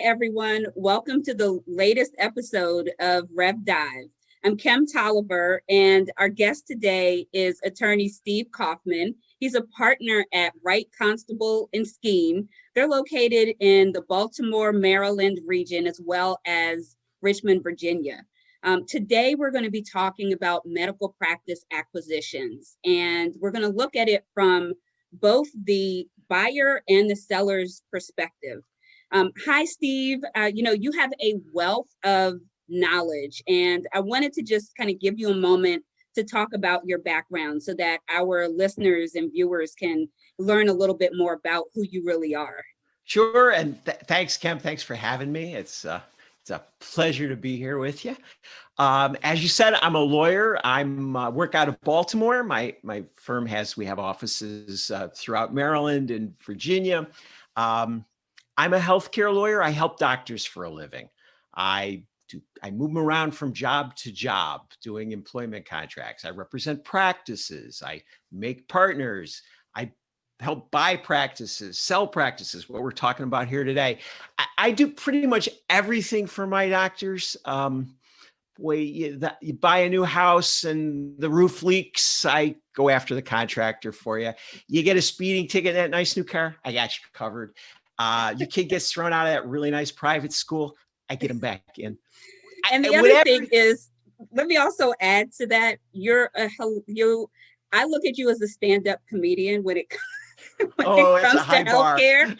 everyone. Welcome to the latest episode of RevDive. I'm Kim Tolliver, and our guest today is attorney Steve Kaufman. He's a partner at Wright, Constable Skeen. They're located in the Baltimore, Maryland region, as well as Richmond, Virginia. Today, we're going to be talking about medical practice acquisitions, and we're going to look at it from both the buyer and the seller's perspective. Hi, Steve. You have a wealth of knowledge, and I wanted to just kind of give you a moment to talk about your background so that our listeners and viewers can learn a little bit more about who you really are. Sure, and thanks, Kim. Thanks for having me. It's a pleasure to be here with you. As you said, I'm a lawyer. I'm work out of Baltimore. My firm we have offices throughout Maryland and Virginia. I'm a healthcare lawyer. I help doctors for a living. I move them around from job to job doing employment contracts. I represent practices. I make partners. I help buy practices, sell practices, what we're talking about here today. I do pretty much everything for my doctors. You buy a new house and the roof leaks, I go after the contractor for you. You get a speeding ticket in that nice new car, I got you covered. Your kid gets thrown out of that really nice private school, I get them back in. And the other thing is, let me also add to that, I look at you as a stand-up comedian when it comes to healthcare,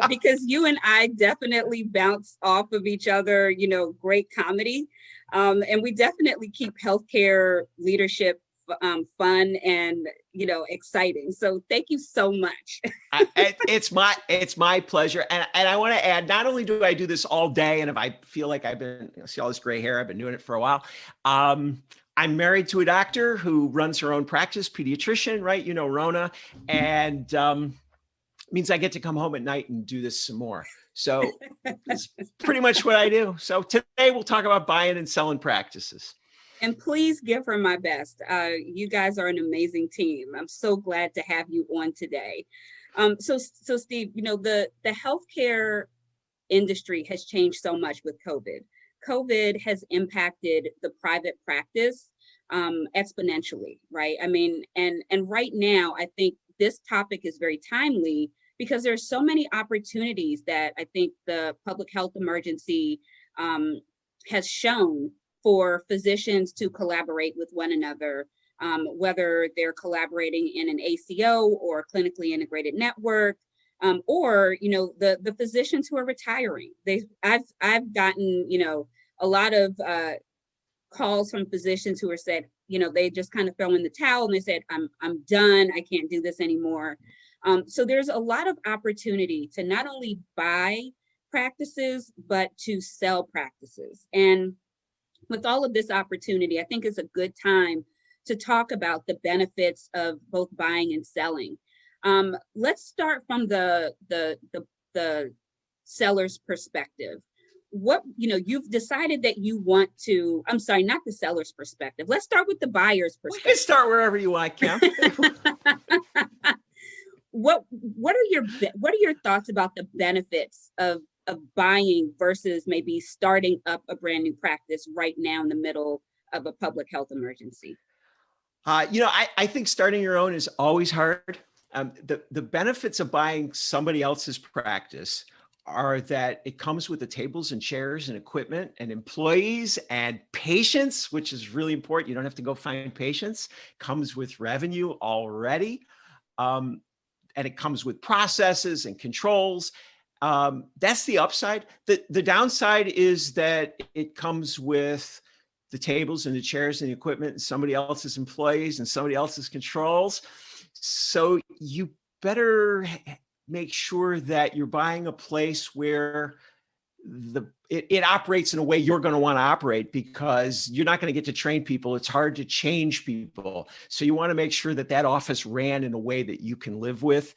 because you and I definitely bounce off of each other, great comedy. And we definitely keep healthcare leadership fun and exciting. So thank you so much. It's my pleasure, and I want to add, not only do I do this all day, and if I feel like see all this gray hair, I've been doing it for a while. I'm married to a doctor who runs her own practice, pediatrician, right? Rona, and means I get to come home at night and do this some more. So it's pretty much what I do. So today we'll talk about buying and selling practices. And please give her my best. You guys are an amazing team. I'm so glad to have you on today. So Steve, the healthcare industry has changed so much with COVID. COVID has impacted the private practice exponentially, right? I mean, and right now, I think this topic is very timely because there's so many opportunities that I think the public health emergency has shown for physicians to collaborate with one another, whether they're collaborating in an ACO or a clinically integrated network, or the physicians who are retiring. I've gotten a lot of calls from physicians who are said they just kind of throw in the towel and they said I'm done, I can't do this anymore. So there's a lot of opportunity to not only buy practices but to sell practices. And with all of this opportunity, I think it's a good time to talk about the benefits of both buying and selling. Let's start from the seller's perspective. You've decided that you want to, I'm sorry, not the seller's perspective. Let's start with the buyer's perspective. We can start wherever you want, Kim. What are your thoughts about the benefits of buying versus maybe starting up a brand new practice right now in the middle of a public health emergency? I think starting your own is always hard. The benefits of buying somebody else's practice are that it comes with the tables and chairs and equipment and employees and patients, which is really important. You don't have to go find patients. Comes with revenue already. And it comes with processes and controls. That's the upside. The downside is that it comes with the tables and the chairs and the equipment and somebody else's employees and somebody else's controls. So you better make sure that you're buying a place where it operates in a way you're going to want to operate, because you're not going to get to train people. It's hard to change people. So you want to make sure that office ran in a way that you can live with.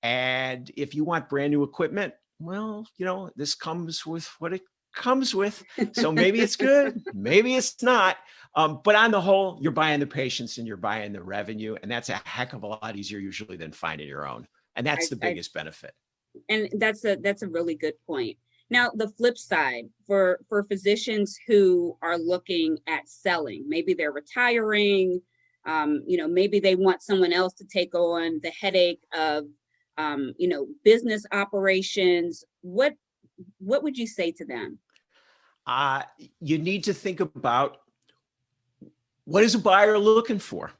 And if you want brand new equipment, well, this comes with what it comes with. So maybe it's good, maybe it's not. But on the whole, you're buying the patients and you're buying the revenue. And that's a heck of a lot easier usually than finding your own. And that's the biggest benefit. And that's a really good point. Now, the flip side for physicians who are looking at selling, maybe they're retiring, maybe they want someone else to take on the headache of, business operations. What would you say to them? Uh, you need to think about what is a buyer looking for,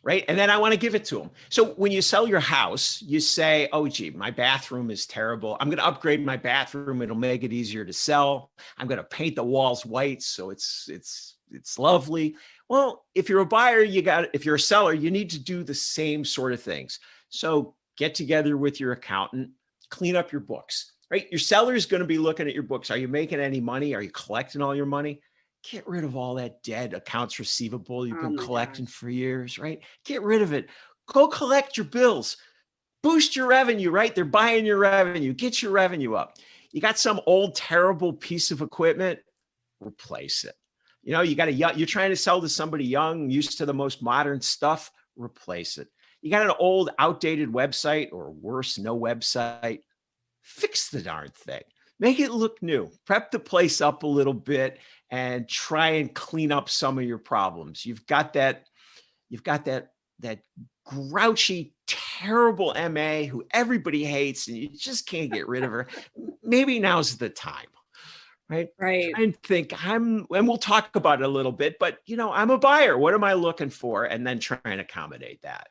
right? And then I want to give it to them. So when you sell your house, you say, oh, gee, my bathroom is terrible. I'm going to upgrade my bathroom. It'll make it easier to sell. I'm going to paint the walls white so it's lovely. Well, if you're a buyer, if you're a seller, you need to do the same sort of things. So get together with your accountant, clean up your books, right? Your seller is going to be looking at your books. Are you making any money? Are you collecting all your money? Get rid of all that dead accounts receivable you've Oh been my collecting gosh. for years, right? Get rid of it. Go collect your bills. Boost your revenue, right? They're buying your revenue. Get your revenue up. You got some old, terrible piece of equipment, replace it. You're trying to sell to somebody young, used to the most modern stuff, replace it. You got an old, outdated website, or worse, no website, fix the darn thing. Make it look new. Prep the place up a little bit and try and clean up some of your problems. You've got that grouchy, terrible MA who everybody hates and you just can't get rid of her. Maybe now's the time, right? Right. Try and think and we'll talk about it a little bit, but I'm a buyer. What am I looking for? And then try and accommodate that.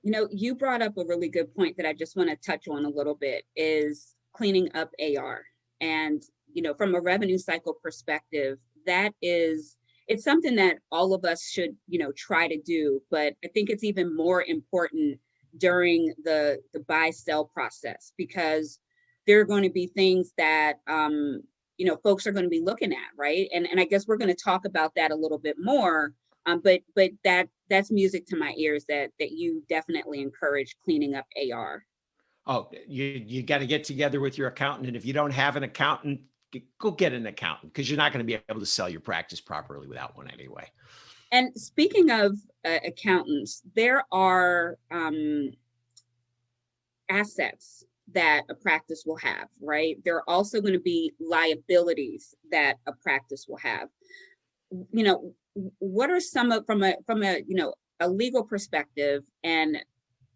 You brought up a really good point that I just want to touch on a little bit is cleaning up AR. And, from a revenue cycle perspective, it's something that all of us should, try to do. But I think it's even more important during the buy sell process because there are going to be things that, folks are going to be looking at, right? And I guess we're going to talk about that a little bit more. But that's music to my ears that you definitely encourage cleaning up AR. Oh, you got to get together with your accountant. And if you don't have an accountant, go get an accountant because you're not going to be able to sell your practice properly without one anyway. And speaking of accountants, there are assets that a practice will have, right? There are also going to be liabilities that a practice will have. What are some of from a legal perspective, and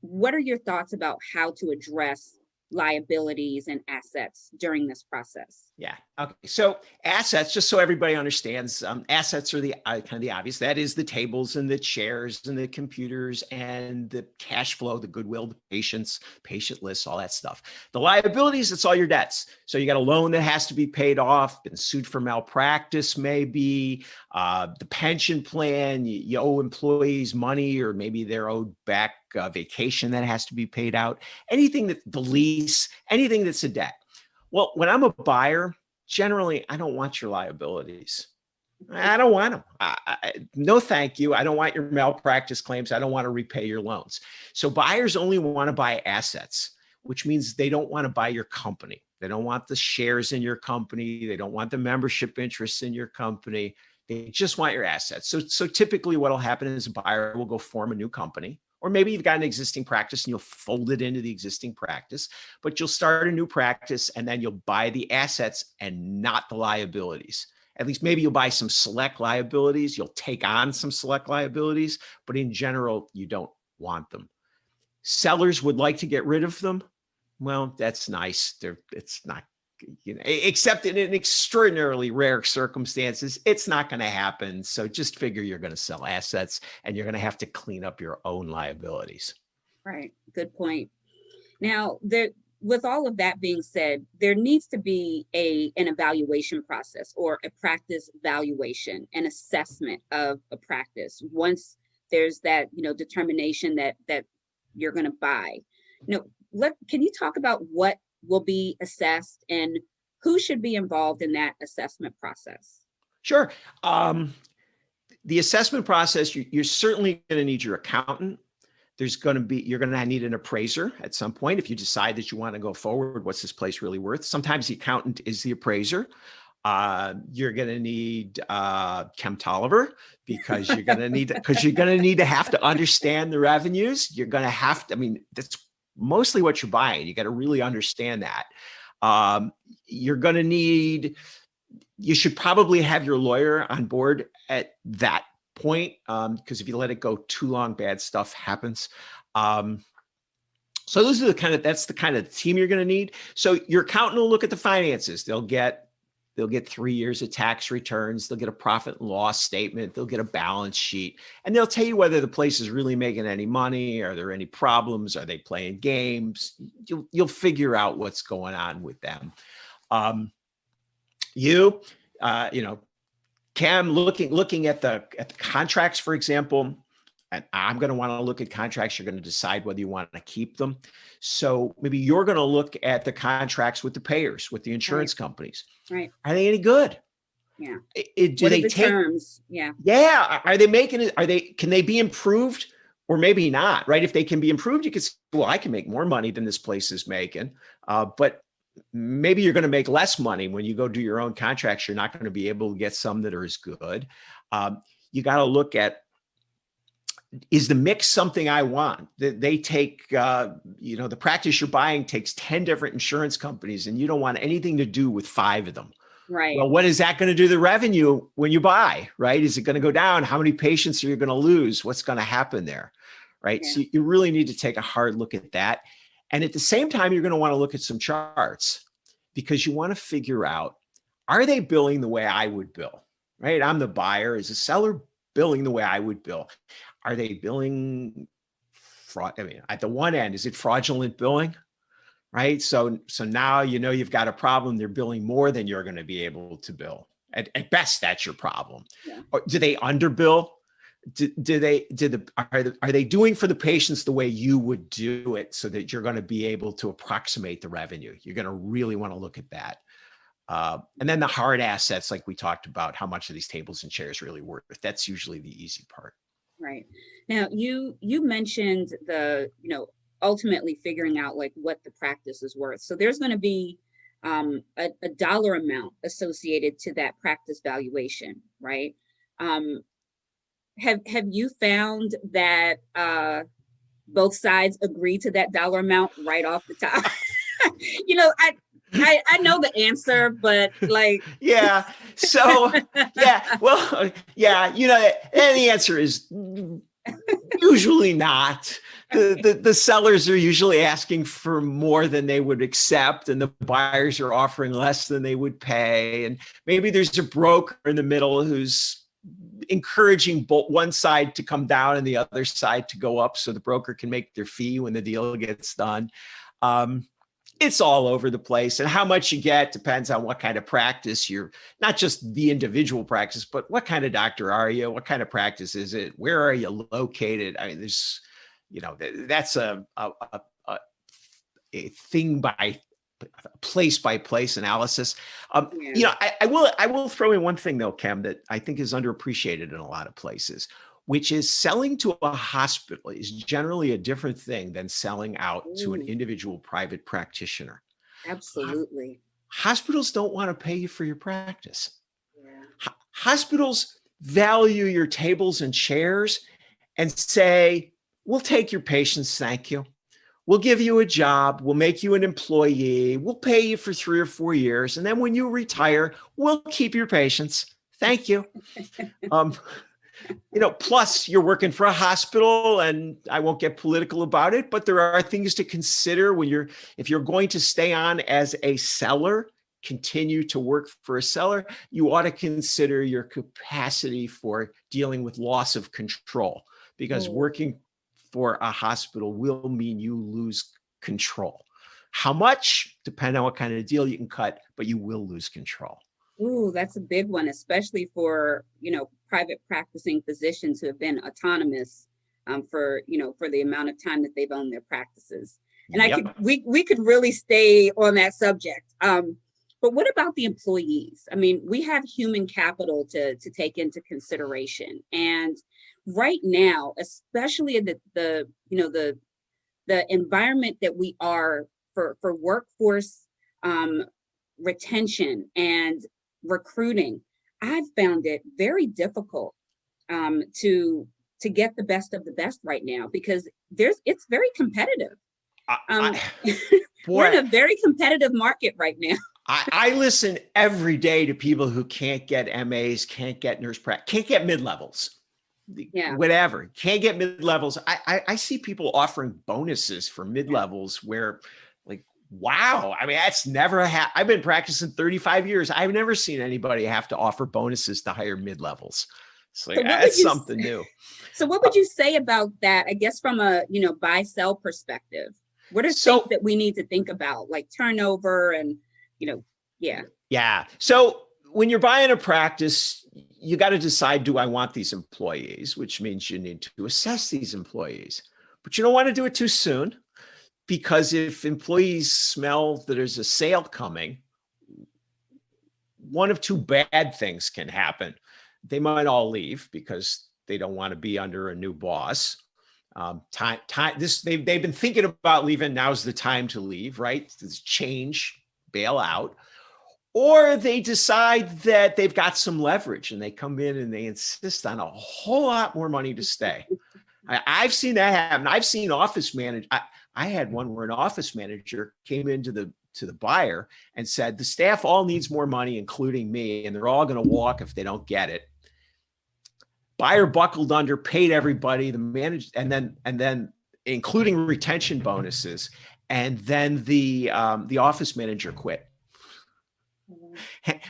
what are your thoughts about how to address liabilities and assets during this process? Yeah. Okay. So assets, just so everybody understands, assets are the kind of the obvious. That is the tables and the chairs and the computers and the cash flow, the goodwill, the patient lists, all that stuff. The liabilities, it's all your debts. So you got a loan that has to be paid off, been sued for malpractice, maybe the pension plan, you owe employees money, or maybe they're owed back vacation that has to be paid out. Anything that the lease, anything that's a debt. Well, when I'm a buyer, generally, I don't want your liabilities. I don't want them. No, thank you. I don't want your malpractice claims. I don't want to repay your loans. So buyers only want to buy assets, which means they don't want to buy your company. They don't want the shares in your company. They don't want the membership interests in your company. They just want your assets. So typically what will happen is a buyer will go form a new company. Or maybe you've got an existing practice and you'll fold it into the existing practice, but you'll start a new practice and then you'll buy the assets and not the liabilities. At least maybe you'll buy some select liabilities. You'll take on some select liabilities, but in general, you don't want them. Sellers would like to get rid of them. Well, that's nice. It's not, except in extraordinarily rare circumstances, it's not going to happen. So just figure you're going to sell assets and you're going to have to clean up your own liabilities. Right. Good point. Now, with all of that being said, there needs to be an evaluation process or a practice valuation, an assessment of a practice. Once there's that, determination that you're going to buy. Can you talk about what will be assessed and who should be involved in that assessment process? Sure. The assessment process, you're certainly going to need your accountant. You're going to need an appraiser at some point. If you decide that you want to go forward, what's this place really worth? Sometimes the accountant is the appraiser. You're going to need Kem Tolliver because you're going to need to have to understand the revenues. You're going to have to, that's mostly what you're buying. You got to really understand that. You're going to need, you should probably have your lawyer on board at that point, because if you let it go too long, bad stuff happens. So those are that's the kind of team you're going to need. So your accountant will look at the finances. They'll get 3 years of tax returns. They'll get a profit and loss statement. They'll get a balance sheet, and they'll tell you whether the place is really making any money. Are there any problems? Are they playing games? You'll figure out what's going on with them. Cam, looking at the contracts, for example, and I'm going to want to look at contracts. You're going to decide whether you want to keep them. So maybe you're going to look at the contracts with the payers, with the insurance companies. Right. Are they any good? Yeah. Do they take terms? Yeah. Yeah. Are they making it? Can they be improved, or maybe not? Right. If they can be improved, you could say, well, I can make more money than this place is making. But maybe you're going to make less money when you go do your own contracts. You're not going to be able to get some that are as good. You got to look at, is the mix something I want? They take, the practice you're buying takes 10 different insurance companies, and you don't want anything to do with 5 of them. Right. Well, what is that going to do to the revenue when you buy, right? Is it going to go down? How many patients are you going to lose? What's going to happen there, right? Yeah. So you really need to take a hard look at that. And at the same time, you're going to want to look at some charts, because you want to figure out, are they billing the way I would bill, right? I'm the buyer. Is the seller billing the way I would bill? Are they billing fraud? I mean, at the one end, is it fraudulent billing, right? So now you've got a problem. They're billing more than you're going to be able to bill. At best, that's your problem. Yeah. Or do they underbill? Are they doing for the patients the way you would do it, so that you're going to be able to approximate the revenue? You're going to really want to look at that. And then the hard assets, like we talked about, how much are these tables and chairs really worth? That's usually the easy part. Right. Now, you mentioned ultimately figuring out like what the practice is worth. So there's going to be a dollar amount associated to that practice valuation, right? Have you found that both sides agree to that dollar amount right off the top? I know the answer, but like, yeah. So yeah, well, yeah, and the answer is usually not. The sellers are usually asking for more than they would accept, and the buyers are offering less than they would pay. And maybe there's a broker in the middle who's encouraging one side to come down and the other side to go up, so the broker can make their fee when the deal gets done. It's all over the place, and how much you get depends on what kind of practice you're, not just the individual practice, but what kind of doctor are you? What kind of practice is it? Where are you located? I mean, there's, that's a thing by place analysis. Yeah. I will throw in one thing though, Cam, that I think is underappreciated in a lot of places, which is selling to a hospital is generally a different thing than selling out to an individual private practitioner. Absolutely. Hospitals don't want to pay you for your practice. Yeah. Hospitals value your tables and chairs and say, we'll take your patients, thank you. We'll give you a job. We'll make you an employee. We'll pay you for 3 or 4 years. And then when you retire, we'll keep your patients. Thank you. Plus you're working for a hospital, and I won't get political about it, but there are things to consider if you're going to stay on as a seller, continue to work for a seller, you ought to consider your capacity for dealing with loss of control, because working for a hospital will mean you lose control. How much? Depending on what kind of deal you can cut, but you will lose control. Ooh, that's a big one, especially for, private practicing physicians who have been autonomous for the amount of time that they've owned their practices. And we could really stay on that subject. But what about the employees? I mean, we have human capital to take into consideration. And right now, especially in the environment that we are for workforce retention and recruiting, I've found it very difficult to get the best of the best right now, because it's very competitive. Um, we're boy, in a very competitive market right now. I listen every day to people who can't get MAs, can't get nurse practice, can't get mid-levels, Yeah. whatever, can't get mid-levels. I see people offering bonuses for mid-levels where like, wow, I mean, that's never I've been practicing 35 years. I've never seen anybody have to offer bonuses to hire mid-levels. It's like, So what would that's you something new. so what would you say about that? I guess from a, buy sell perspective. What are things So that we need to think about, like turnover and, yeah. yeah. So when you're buying a practice, you got to decide, do I want these employees? Which means you need to assess these employees. But you don't want to do it too soon, because if employees smell that there's a sale coming, one of two bad things can happen. They might all leave because they don't want to be under a new boss. They've been thinking about leaving. Now's the time to leave, right? This change, bail out. Or they decide that they've got some leverage and they come in and they insist on a whole lot more money to stay. I've seen that happen. I've seen office manager. I had one where an office manager came into the buyer and said, the staff all needs more money, including me, and they're all going to walk if they don't get it. Buyer buckled under, paid everybody, the manager, and then including retention bonuses, and then the office manager quit.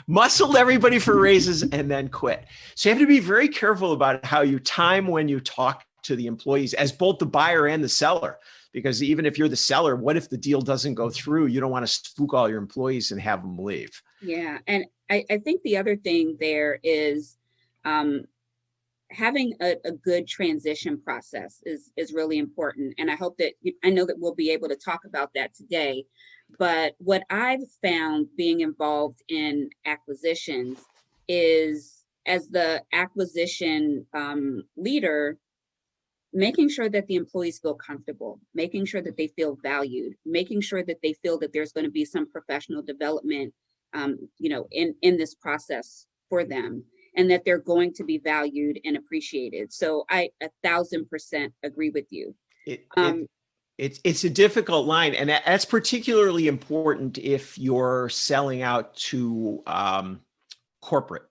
Muscled everybody for raises and then quit. So you have to be very careful about how you time when you talk to the employees as both the buyer and the seller. Because even if you're the seller, what if the deal doesn't go through? You don't want to spook all your employees and have them leave. Yeah. And I think the other thing there is having a good transition process is really important. And I hope that, I know that we'll be able to talk about that today. But what I've found being involved in acquisitions is, as the acquisition leader, making sure that the employees feel comfortable, making sure that they feel valued, making sure that they feel that there's going to be some professional development, in this process for them, and that they're going to be valued and appreciated. So I 1,000% agree with you. It's a difficult line, and that's particularly important if you're selling out to corporate.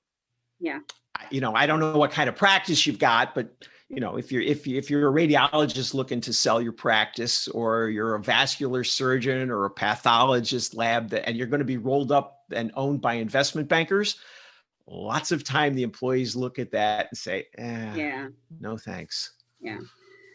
Yeah. I don't know what kind of practice you've got, but if you're a radiologist looking to sell your practice, or you're a vascular surgeon or a pathologist lab, and you're going to be rolled up and owned by investment bankers, lots of time the employees look at that and say, Yeah. no thanks. Yeah.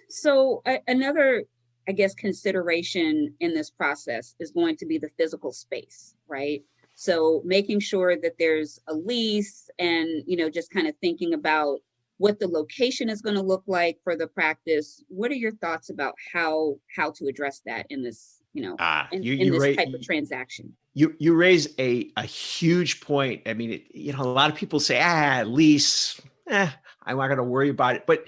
So another, I guess, consideration in this process is going to be the physical space, right? So making sure that there's a lease, and, just kind of thinking about what the location is going to look like for the practice. What are your thoughts about how to address that in this, in this type of transaction? You raise a huge point. I mean, a lot of people say, lease, I'm not going to worry about it. But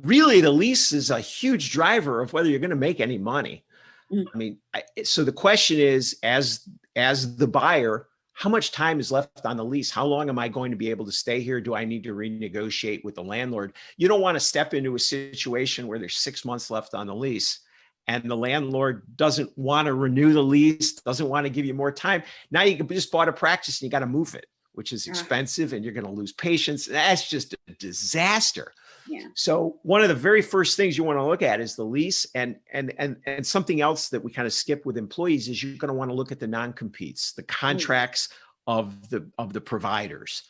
really, the lease is a huge driver of whether you're going to make any money. Mm. I mean, so the question is, as the buyer, how much time is left on the lease? How long am I going to be able to stay here? Do I need to renegotiate with the landlord? You don't want to step into a situation where there's 6 months left on the lease and the landlord doesn't want to renew the lease, doesn't want to give you more time. Now you just bought a practice and you got to move it, which is expensive, and you're going to lose patients. That's just a disaster. Yeah. So one of the very first things you want to look at is the lease, and something else that we kind of skip with employees is you're going to want to look at the non-competes, the contracts of the providers,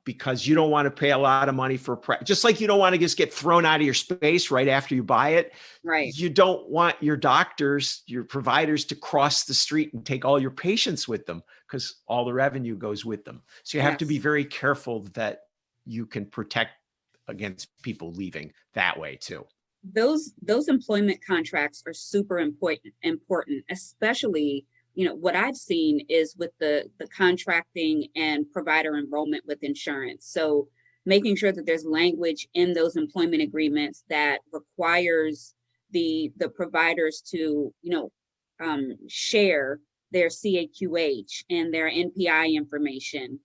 because you don't want to pay a lot of money for just like you don't want to just get thrown out of your space right after you buy it. Right. You don't want your doctors, your providers, to cross the street and take all your patients with them, because all the revenue goes with them. So you have to be very careful that you can protect against people leaving that way too. Those employment contracts are super important, especially, what I've seen is with the contracting and provider enrollment with insurance. So making sure that there's language in those employment agreements that requires the providers to, share their CAQH and their NPI information,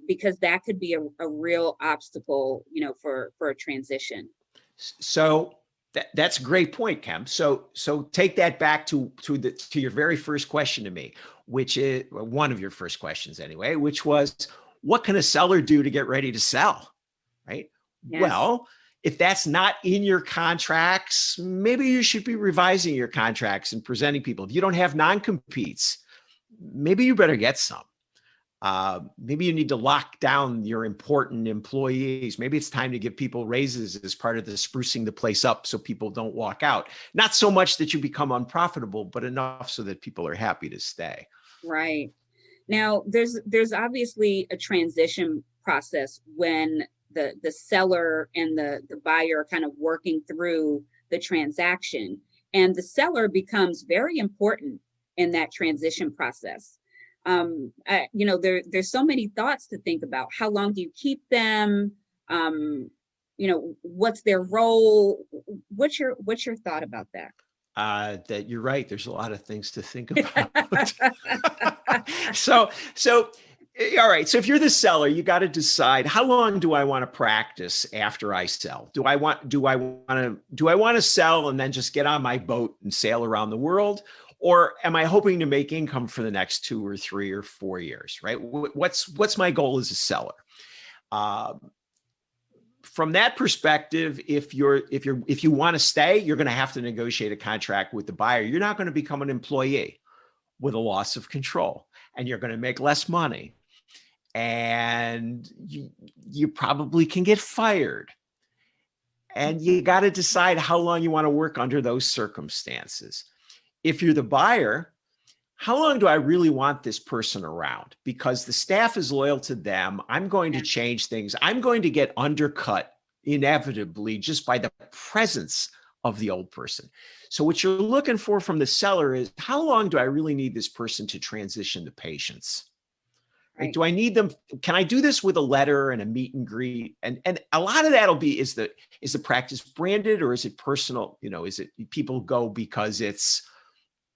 because that could be a real obstacle, for a transition. So That's a great point, Kem. So take that back to your very first question to me, which is one of your first questions anyway, which was, what can a seller do to get ready to sell? Right. Yes. Well, if that's not in your contracts, maybe you should be revising your contracts and presenting people. If you don't have non-competes, maybe you better get some. Maybe you need to lock down your important employees. Maybe it's time to give people raises as part of the sprucing the place up so people don't walk out. Not so much that you become unprofitable, but enough so that people are happy to stay. Right. Now, there's obviously a transition process when the seller and the buyer are kind of working through the transaction, and the seller becomes very important in that transition process. There's so many thoughts to think about. How long do you keep them? What's their role? What's your thought about that? That you're right. There's a lot of things to think about. So all right. So if you're the seller, you got to decide, how long do I want to practice after I sell? Do I want to sell and then just get on my boat and sail around the world? Or am I hoping to make income for the next 2 or 3 or 4 years, right? What's my goal as a seller? From that perspective, if you want to stay, you're going to have to negotiate a contract with the buyer. You're not going to become an employee with a loss of control, and you're going to make less money, and you probably can get fired. And you got to decide how long you want to work under those circumstances. If you're the buyer, how long do I really want this person around? Because the staff is loyal to them. I'm going to change things. I'm going to get undercut inevitably just by the presence of the old person. So what you're looking for from the seller is, how long do I really need this person to transition to patients? Right? Do I need them? Can I do this with a letter and a meet and greet? And a lot of that'll be, is the practice branded, or is it personal? Is it people go because it's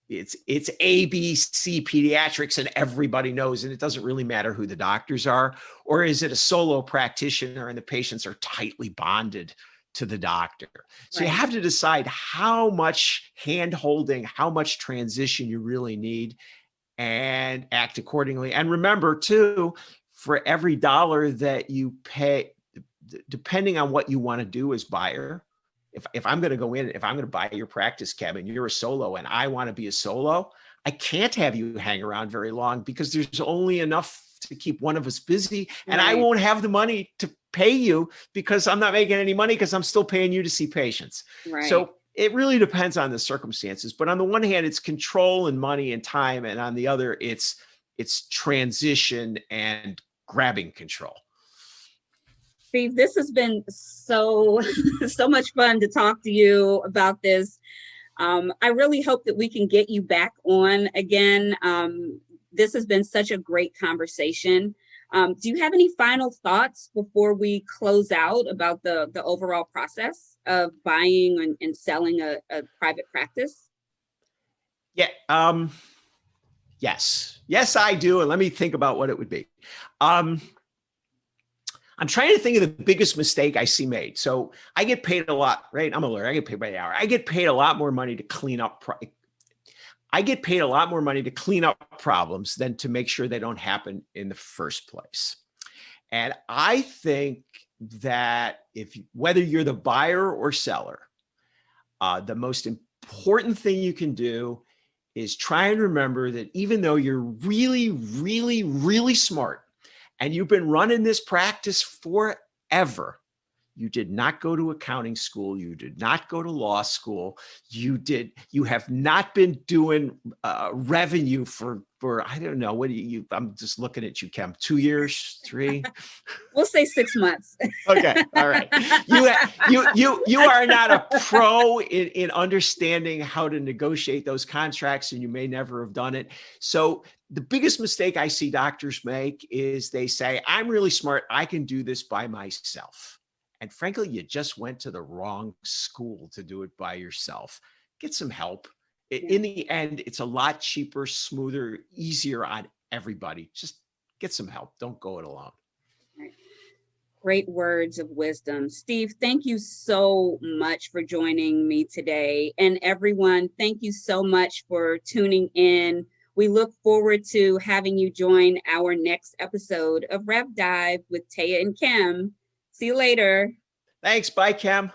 ABC pediatrics and everybody knows, and it doesn't really matter who the doctors are? Or is it a solo practitioner and the patients are tightly bonded to the doctor? So you have to decide how much hand holding, how much transition you really need, and act accordingly. And remember too, for every dollar that you pay, depending on what you want to do as buyer, if I'm going to go in, if I'm going to buy your practice cabin, you're a solo and I want to be a solo, I can't have you hang around very long, because there's only enough to keep one of us busy, and I won't have the money to pay you because I'm not making any money, because I'm still paying you to see patients. So it really depends on the circumstances. But on the one hand, it's control and money and time. And on the other, it's transition and grabbing control. Steve, this has been so much fun to talk to you about this. I really hope that we can get you back on again. This has been such a great conversation. Do you have any final thoughts before we close out about the overall process of buying and selling a private practice? Yeah. Yes, I do. And let me think about what it would be. I'm trying to think of the biggest mistake I see made. So I get paid a lot, right? I'm a lawyer. I get paid by the hour. I get paid a lot more money to clean up. I get paid a lot more money to clean up problems than to make sure they don't happen in the first place. And I think that whether you're the buyer or seller, the most important thing you can do is try and remember that even though you're really, really, really smart, and you've been running this practice forever, you did not go to accounting school. You did not go to law school. You have not been doing revenue for I don't know. What do you, I'm just looking at you, Kem, 2 years, 3? We'll say 6 months. Okay. All right. You are not a pro in understanding how to negotiate those contracts, and you may never have done it. So the biggest mistake I see doctors make is they say, I'm really smart, I can do this by myself. And frankly, you just went to the wrong school to do it by yourself. Get some help. In the end, it's a lot cheaper, smoother, easier on everybody. Just get some help. Don't go it alone. Great words of wisdom. Steve, thank you so much for joining me today. And everyone, thank you so much for tuning in. We look forward to having you join our next episode of RevDive with Taya and Kim. See you later. Thanks. Bye, Cam.